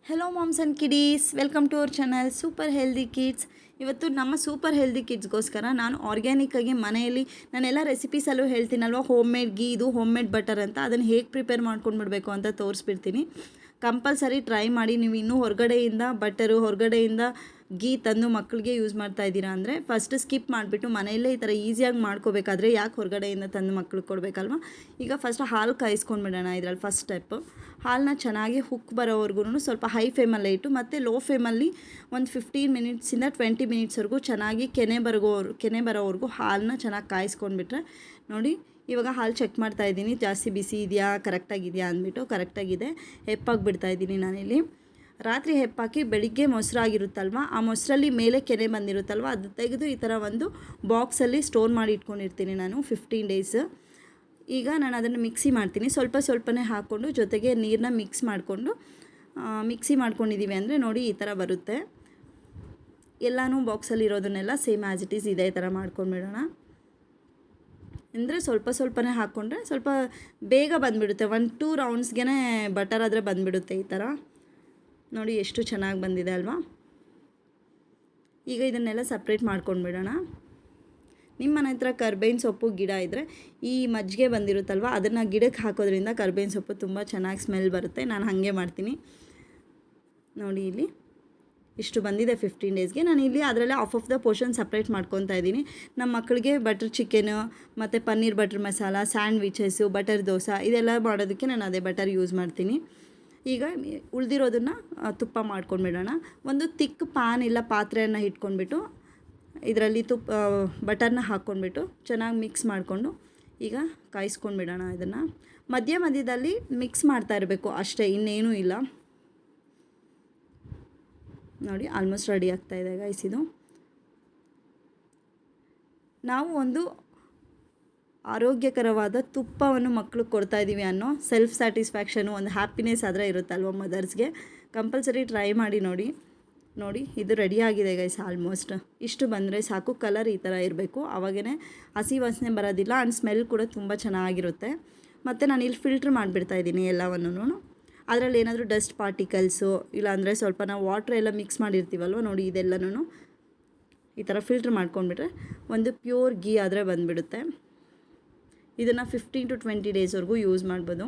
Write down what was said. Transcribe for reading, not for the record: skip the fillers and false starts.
Hello moms and kiddies, welcome to our channel super healthy kids. ಇವತ್ತು ನಮ್ಮ super healthy ಕಿಡ್ಸ್ಗೋಸ್ಕರ ನಾನು ಆರ್ಗ್ಯಾನಿಕ್ಕಾಗಿ ಮನೆಯಲ್ಲಿ ನಾನೆಲ್ಲ ರೆಸಿಪೀಸಲ್ಲೂ ಹೇಳ್ತೀನಲ್ವ, ಹೋಮ್ ಮೇಡ್ ಗೀ, ಇದು ಹೋಮ್ ಮೇಡ್ ಬಟರ್ ಅಂತ, ಅದನ್ನು ಹೇಗೆ ಪ್ರಿಪೇರ್ ಮಾಡ್ಕೊಂಡ್ಬಿಡ್ಬೇಕು ಅಂತ ತೋರಿಸ್ಬಿಡ್ತೀನಿ. ಕಂಪಲ್ಸರಿ ಟ್ರೈ ಮಾಡಿ. ನೀವು ಇನ್ನೂ ಹೊರಗಡೆಯಿಂದ ಬಟರು, ಹೊರಗಡೆಯಿಂದ ಗೀ ತಂದು ಮಕ್ಕಳಿಗೆ ಯೂಸ್ ಮಾಡ್ತಾ ಇದ್ದೀರಾ ಅಂದರೆ ಫಸ್ಟ್ ಸ್ಕಿಪ್ ಮಾಡಿಬಿಟ್ಟು ಮನೆಯಲ್ಲೇ ಈ ಥರ ಈಸಿಯಾಗಿ ಮಾಡ್ಕೋಬೇಕಾದ್ರೆ ಯಾಕೆ ಹೊರಗಡೆಯಿಂದ ತಂದು ಮಕ್ಳಿಗೆ ಕೊಡಬೇಕಲ್ವ. ಈಗ ಫಸ್ಟ್ ಹಾಲು ಕಾಯಿಸ್ಕೊಂಡ್ಬಿಡೋಣ. ಇದರಲ್ಲಿ ಫಸ್ಟ್ ಸ್ಟೆಪ್ಪು, ಹಾಲನ್ನ ಚೆನ್ನಾಗಿ ಹುಕ್ ಬರೋವರೆಗೂ ಸ್ವಲ್ಪ ಹೈ ಫ್ಲೇಮಲ್ಲೇ ಇಟ್ಟು ಮತ್ತು ಲೋ ಫ್ಲೇಮಲ್ಲಿ ಒಂದು 15 ಮಿನಿಟ್ಸಿಂದ 20 ಮಿನಿಟ್ಸ್ವರೆಗೂ ಚೆನ್ನಾಗಿ ಕೆನೆ ಬರೋವರೆಗೂ ಹಾಲನ್ನ ಚೆನ್ನಾಗಿ ಕಾಯಿಸ್ಕೊಂಡ್ಬಿಟ್ರೆ ನೋಡಿ. ಇವಾಗ ಹಾಲು ಚೆಕ್ ಮಾಡ್ತಾ ಇದ್ದೀನಿ, ಜಾಸ್ತಿ ಬಿಸಿ ಇದೆಯಾ, ಕರೆಕ್ಟಾಗಿದೆಯಾ ಅಂದ್ಬಿಟ್ಟು. ಕರೆಕ್ಟಾಗಿದೆ. ಹೆಪ್ಪಾಗಿ ಬಿಡ್ತಾಯಿದ್ದೀನಿ ನಾನಿಲ್ಲಿ. ರಾತ್ರಿ ಹೆಪ್ಪಾಕಿ ಬೆಳಿಗ್ಗೆ ಮೊಸರಾಗಿರುತ್ತಲ್ವ, ಆ ಮೊಸರಲ್ಲಿ ಮೇಲೆ ಕೆನೆ ಬಂದಿರುತ್ತಲ್ವ, ಅದು ತೆಗೆದು ಈ ಥರ ಒಂದು ಬಾಕ್ಸಲ್ಲಿ ಸ್ಟೋರ್ ಮಾಡಿ ಇಟ್ಕೊಂಡಿರ್ತೀನಿ ನಾನು 15 ಡೇಸ್. ಈಗ ನಾನು ಅದನ್ನು ಮಿಕ್ಸಿ ಮಾಡ್ತೀನಿ. ಸ್ವಲ್ಪನೇ ಹಾಕ್ಕೊಂಡು ಜೊತೆಗೆ ನೀರನ್ನ ಮಿಕ್ಸ್ ಮಾಡಿಕೊಂಡು ಮಿಕ್ಸಿ ಮಾಡ್ಕೊಂಡಿದ್ದೀವಿ ಅಂದರೆ ನೋಡಿ ಈ ಥರ ಬರುತ್ತೆ. ಎಲ್ಲನೂ ಬಾಕ್ಸಲ್ಲಿ ಇರೋದನ್ನೆಲ್ಲ ಸೇಮ್ ಆ್ಯಸ್ ಇಟ್ ಈಸ್ ಇದೇ ಥರ ಮಾಡ್ಕೊಂಡ್ಬಿಡೋಣ. ಅಂದರೆ ಸ್ವಲ್ಪನೇ ಹಾಕ್ಕೊಂಡ್ರೆ ಸ್ವಲ್ಪ ಬೇಗ ಬಂದುಬಿಡುತ್ತೆ. 1-2 ರೌಂಡ್ಸ್ಗೆ ಬಟರ್ ಆದರೆ ಬಂದುಬಿಡುತ್ತೆ ಈ ಥರ. ನೋಡಿ ಎಷ್ಟು ಚೆನ್ನಾಗಿ ಬಂದಿದೆ ಅಲ್ವಾ. ಈಗ ಇದನ್ನೆಲ್ಲ ಸಪ್ರೇಟ್ ಮಾಡ್ಕೊಂಡ್ಬಿಡೋಣ. ನಿಮ್ಮ ಮನೆ ಹತ್ರ ಕರ್ಬೇವಿನ ಸೊಪ್ಪು ಗಿಡ ಇದ್ದರೆ ಈ ಮಜ್ಜಿಗೆ ಬಂದಿರುತ್ತಲ್ವ, ಅದನ್ನು ಗಿಡಕ್ಕೆ ಹಾಕೋದ್ರಿಂದ ಕರ್ಬೇವಿನ ಸೊಪ್ಪು ತುಂಬ ಚೆನ್ನಾಗಿ ಸ್ಮೆಲ್ ಬರುತ್ತೆ. ನಾನು ಹಾಗೆ ಮಾಡ್ತೀನಿ. ನೋಡಿ ಇಲ್ಲಿ ಇಷ್ಟು ಬಂದಿದೆ 15 ಡೇಸ್ಗೆ. ನಾನು ಇಲ್ಲಿ ಅದರಲ್ಲೇ ಆಫ್ ದ ಪೋರ್ಷನ್ ಸಪ್ರೇಟ್ ಮಾಡ್ಕೊತಾ ಇದ್ದೀನಿ. ನಮ್ಮ ಮಕ್ಕಳಿಗೆ ಬಟರ್ ಚಿಕನು ಮತ್ತು ಪನ್ನೀರ್ ಬಟರ್ ಮಸಾಲ, ಸ್ಯಾಂಡ್ವಿಚಸ್ಸು, ಬಟರ್ ದೋಸೆ ಇದೆಲ್ಲ ಮಾಡೋದಕ್ಕೆ ನಾನು ಅದೇ ಬಟರ್ ಯೂಸ್ ಮಾಡ್ತೀನಿ. ಈಗ ಉಳಿದಿರೋದನ್ನು ತುಪ್ಪ ಮಾಡ್ಕೊಂಡ್ಬಿಡೋಣ. ಒಂದು ತಿಕ್ ಪ್ಯಾನ್ ಇಲ್ಲ ಪಾತ್ರೆಯನ್ನು ಇಟ್ಕೊಂಡ್ಬಿಟ್ಟು ಇದರಲ್ಲಿ ಬಟರ್ನ ಹಾಕ್ಕೊಂಡ್ಬಿಟ್ಟು ಚೆನ್ನಾಗಿ ಮಿಕ್ಸ್ ಮಾಡಿಕೊಂಡು ಈಗ ಕಾಯಿಸ್ಕೊಂಡ್ಬಿಡೋಣ. ಇದನ್ನು ಮಧ್ಯದಲ್ಲಿ ಮಿಕ್ಸ್ ಮಾಡ್ತಾ ಇರಬೇಕು ಅಷ್ಟೇ, ಇನ್ನೇನೂ ಇಲ್ಲ. ನೋಡಿ ಆಲ್ಮೋಸ್ಟ್ ರೆಡಿ ಆಗ್ತಾಯಿದೆ ಗೈಸ್. ಇದು ನಾವು ಒಂದು ಆರೋಗ್ಯಕರವಾದ ತುಪ್ಪವನ್ನು ಮಕ್ಳಿಗೆ ಕೊಡ್ತಾಯಿದ್ದೀವಿ ಅನ್ನೋ ಸೆಲ್ಫ್ ಸ್ಯಾಟಿಸ್ಫ್ಯಾಕ್ಷನು, ಒಂದು ಹ್ಯಾಪಿನೆಸ್ ಆದರೆ ಇರುತ್ತಲ್ವ ಮದರ್ಸ್ಗೆ. ಕಂಪಲ್ಸರಿ ಟ್ರೈ ಮಾಡಿ ನೋಡಿ ಇದು ರೆಡಿಯಾಗಿದೆ ಗೈಸ್. ಆಲ್ಮೋಸ್ಟ್ ಇಷ್ಟು ಬಂದರೆ ಸಾಕು. ಕಲರ್ ಈ ಥರ ಇರಬೇಕು, ಆವಾಗೇ ಹಸಿ ವಾಸನೆ ಬರೋದಿಲ್ಲ. ಆ್ಯಂಡ್ ಸ್ಮೆಲ್ ಕೂಡ ತುಂಬ ಚೆನ್ನಾಗಿರುತ್ತೆ. ಮತ್ತು ನಾನು ಇಲ್ಲಿ ಫಿಲ್ಟ್ರ್ ಮಾಡಿಬಿಡ್ತಾಯಿದ್ದೀನಿ ಎಲ್ಲವನ್ನೂ. ಅದರಲ್ಲಿ ಏನಾದರೂ ಡಸ್ಟ್ ಪಾರ್ಟಿಕಲ್ಸು ಇಲ್ಲಾಂದರೆ ಸ್ವಲ್ಪ ನಾವು ವಾಟ್ರ್ ಎಲ್ಲ ಮಿಕ್ಸ್ ಮಾಡಿರ್ತೀವಲ್ವ, ನೋಡಿ ಇದೆಲ್ಲನೂ ಈ ಥರ ಫಿಲ್ಟ್ರ್ ಮಾಡ್ಕೊಂಡ್ಬಿಟ್ರೆ ಒಂದು ಪ್ಯೂರ್ ಗೀ ಆದರೆ ಬಂದುಬಿಡುತ್ತೆ. ಇದನ್ನು 15 to 20 ಡೇಸ್ವರೆಗೂ ಯೂಸ್ ಮಾಡ್ಬೋದು.